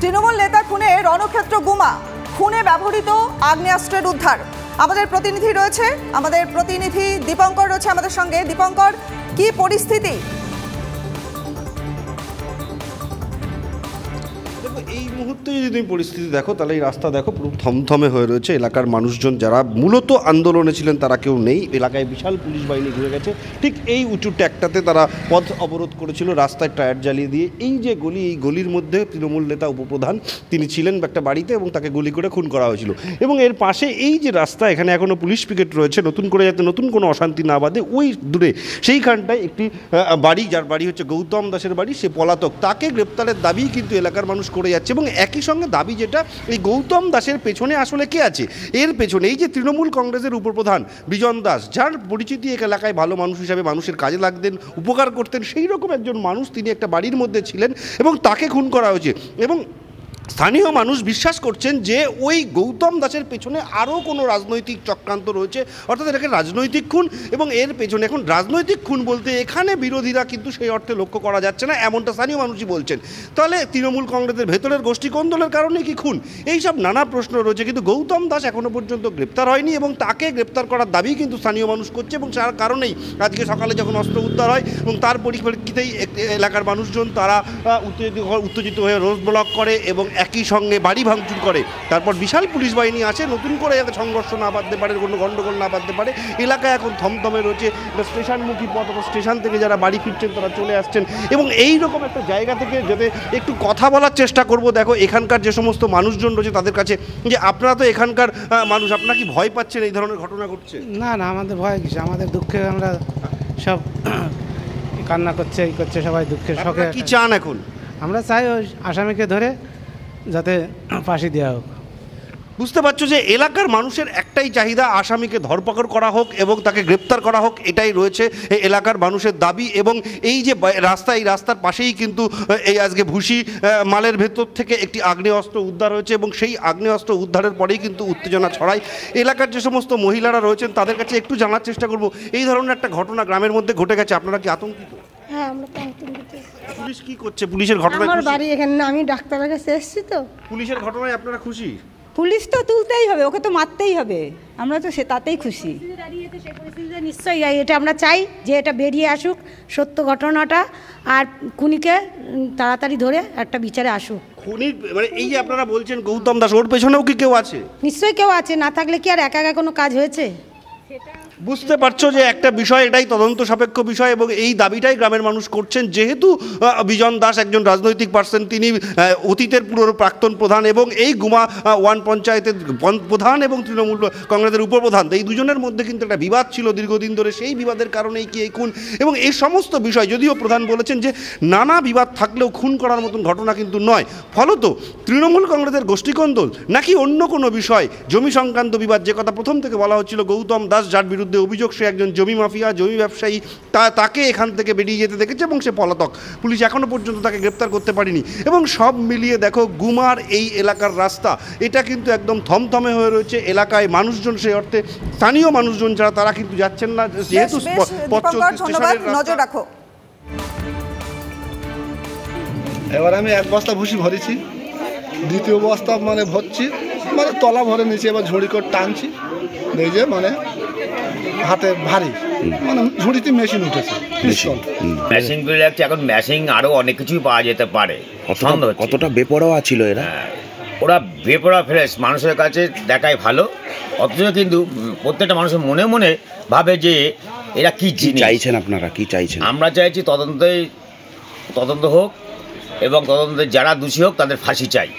তৃণমূল নেতা খুনে রণক্ষেত্র গুমা, খুনে ব্যবহৃত আগ্নেয়াস্ত্রের উদ্ধার। আমাদের প্রতিনিধি রয়েছে, আমাদের প্রতিনিধি দীপঙ্কর রয়েছে আমাদের সঙ্গে। দীপঙ্কর, কি পরিস্থিতি? এই মুহূর্তে যদি তুমি পরিস্থিতি দেখো তাহলে এই রাস্তা দেখো পুরো থমথমে হয়ে রয়েছে। এলাকার মানুষজন যারা মূলত আন্দোলনে ছিলেন তারা কেউ নেই। এলাকায় বিশাল পুলিশ বাহিনী ঘুরে গেছে। ঠিক এই উঁচু ট্যাগটাতে তারা পথ অবরোধ করেছিল, রাস্তায় টায়ার জ্বালিয়ে দিয়ে। এই যে গলি, এই গলির মধ্যে তৃণমূল নেতা উপপ্রধান তিনি ছিলেন একটা বাড়িতে এবং তাকে গুলি করে খুন করা হয়েছিল। এবং এর পাশে এই যে রাস্তা, এখানে এখনও পুলিশ পিকেট রয়েছে নতুন করে, যাতে নতুন কোনো অশান্তি না বাঁধে। ওই দূরে সেইখানটায় একটি বাড়ি, যার বাড়ি হচ্ছে গৌতম দাসের বাড়ি, সে পলাতক। তাকে গ্রেপ্তারের দাবি কিন্তু এলাকার মানুষ করে যাচ্ছে। এবং একই সঙ্গে দাবি যেটা, এই গৌতম দাসের পেছনে আসলে কে আছে, এর পেছনে এই যে তৃণমূল কংগ্রেসের উপপ্রধান বিজন দাস, যার পরিচিতি এক এলাকায় ভালো মানুষ হিসাবে মানুষের কাজে লাগতেন, উপকার করতেন, সেই রকম একজন মানুষ তিনি একটা বাড়ির মধ্যে ছিলেন এবং তাকে খুন করা হয়েছে। এবং স্থানীয় মানুষ বিশ্বাস করছেন যে ওই গৌতম দাসের পেছনে আরও কোনো রাজনৈতিক চক্রান্ত রয়েছে, অর্থাৎ এটাকে রাজনৈতিক খুন। এবং এর পেছনে এখন রাজনৈতিক খুন বলতে এখানে বিরোধীরা কিন্তু সেই অর্থে লক্ষ্য করা যাচ্ছে না, এমনটা স্থানীয় মানুষই বলছেন। তাহলে তৃণমূল কংগ্রেসের ভেতরের গোষ্ঠী কোন্দলের কারণে কি খুন, এইসব নানা প্রশ্ন রয়েছে। কিন্তু গৌতম দাস এখনও পর্যন্ত গ্রেপ্তার হয়নি এবং তাকে গ্রেপ্তার করার দাবি কিন্তু স্থানীয় মানুষ করছে। এবং তার কারণেই আজকে সকালে যখন অস্ত্র উদ্ধার হয় এবং তার পরিপ্রেক্ষিতেই এলাকার মানুষজন তারা উত্তেজিত হয়ে রোড ব্লক করে এবং একই সঙ্গে বাড়ি ভাঙচুর করে। তারপর বিশাল পুলিশ বাহিনী আছে নতুন করে, যাতে সংঘর্ষ না বাঁধতে পারে, কোনো গণ্ডগোল না বাঁধতে পারে। এলাকায় এখন থমথমে রয়েছে। স্টেশনমুখী পথ, স্টেশন থেকে যারা বাড়ি ফিরছেন তারা চলে আসছেন। এবং এই রকম একটা জায়গা থেকে যাতে একটু কথা বলার চেষ্টা করব। দেখো এখানকার যে সমস্ত মানুষজন রয়েছে তাদের কাছে, যে আপনারা তো এখানকার মানুষ, আপনারা কি ভয় পাচ্ছেন এই ধরনের ঘটনা ঘটছে? না না, আমাদের ভয় কিছু, আমাদের দুঃখে আমরা সব কান্না করছে, এই করছে, সবাই দুঃখের শোকে। কি চান এখন? আমরা চাই ওই আসামিকে ধরে যাতে ফাঁসি দেওয়া হোক। বুঝতে পারছো যে এলাকার মানুষের একটাই চাহিদা, আসামিকে ধরপাকড় করা হোক এবং তাকে গ্রেপ্তার করা হোক, এটাই রয়েছে এলাকার মানুষের দাবি। এবং এই যে রাস্তা, এই রাস্তার পাশেই কিন্তু এই আজকে ভুসি মালের ভেতর থেকে একটি আগ্নেয়াস্ত্র উদ্ধার হয়েছে এবং সেই আগ্নেয়াস্ত্র উদ্ধারের পরেই কিন্তু উত্তেজনা ছড়ায়। এলাকার যে সমস্ত মহিলারা রয়েছেন তাদের কাছে একটু জানার চেষ্টা করব, এই ধরনের একটা ঘটনা গ্রামের মধ্যে ঘটে গেছে, আপনারা কি আতঙ্কিত? হ্যাঁ, আমরা তো আতঙ্কিত। পুলিশ কি করছে? পুলিশের ঘটনায় আমার বাড়ি এখানে না, আমি ডাক্তারের কাছে এসেছি তো। পুলিশের ঘটনায় আপনারা খুশি? পুলিশ তো তুলতেই হবে, ওকে তো মারতেই হবে, আমরা তো সে তাতেই খুশি। নিশ্চয়ই এটা আমরা চাই যে এটা বেরিয়ে আসুক সত্য ঘটনাটা, আর খুনিকে তাড়াতাড়ি ধরে একটা বিচারে আসুক। খুনির মানে এই যে আপনারা বলছেন গৌতম দাস, ওর পেছনেও কি কেউ আছে? নিশ্চয়ই কেউ আছে, না থাকলে কি আর একা একা কোনো কাজ হয়েছে? বুঝতে পারছো যে একটা বিষয়, এটাই তদন্ত সাপেক্ষ বিষয় এবং এই দাবিটাই গ্রামের মানুষ করছেন। যেহেতু বিজন দাস একজন রাজনৈতিক পার্সন, তিনি অতীতের পুরো প্রাক্তন প্রধান এবং এই গুমা ওয়ান পঞ্চায়েতের প্রধান এবং তৃণমূল কংগ্রেসের উপপ্রধান, এই দুজনের মধ্যে কিন্তু একটা বিবাদ ছিল দীর্ঘদিন ধরে। সেই বিবাদের কারণেই কি এই খুন। এবং এই সমস্ত বিষয়, যদিও প্রধান বলেছেন যে নানা বিবাদ থাকলেও খুন করার মতন ঘটনা কিন্তু নয়। ফলত তৃণমূল কংগ্রেসের গোষ্ঠীকন্দল নাকি অন্য কোনো বিষয়, জমি সংক্রান্ত বিবাদ, যে কথা প্রথম থেকে বলা হচ্ছিল গৌতম দাস যার বিরুদ্ধে অভিযোগ সে একজন জমি মাফিয়া, জমি ব্যবসায়ী, তাকে এখান থেকে বেরিয়ে যেতে দেখেছে এবং সে পলাতক। পুলিশ এখনো পর্যন্ত তাকে গ্রেপ্তার করতে পারেনি। এবং সব মিলিয়ে দেখো গুমার এই এলাকার রাস্তা, এটা কিন্তু একদম থমথমে হয়ে রয়েছে। এলাকায় মানুষজন, সেই অর্থে স্থানীয় মানুষজন যারা, তারা কিন্তু যাচ্ছেন না, যেহেতু পথ চলতি স্টেশনের নজর রাখো। এবার আমি এক বস্তা ভুসি ভরেছি, দ্বিতীয় বস্তা মানে ভরছি, মানে তলা ভরে নিয়েছি, এবার ঝুড়ি করে টানছি, এই যে মানে হাতে ভারী, মানে ঝুড়িতে মেশিন উঠেছে, মেশিন যাচ্ছে। এখন মেশিন আরও অনেক কিছুই পাওয়া যেতে পারে। কতটা বেপরোয়া ছিল এরা? ওরা বেপরোয়া ফ্রেশ, মানুষের কাছে দেখায় ভালো, অথচ কিন্তু প্রত্যেকটা মানুষের মনে মনে ভাবে যে এরা কি চাইছেন। আপনারা কি চাইছেন? আমরা চাইছি তদন্ত হোক এবং তদন্তে যারা দোষী হোক তাদের ফাঁসি চাই।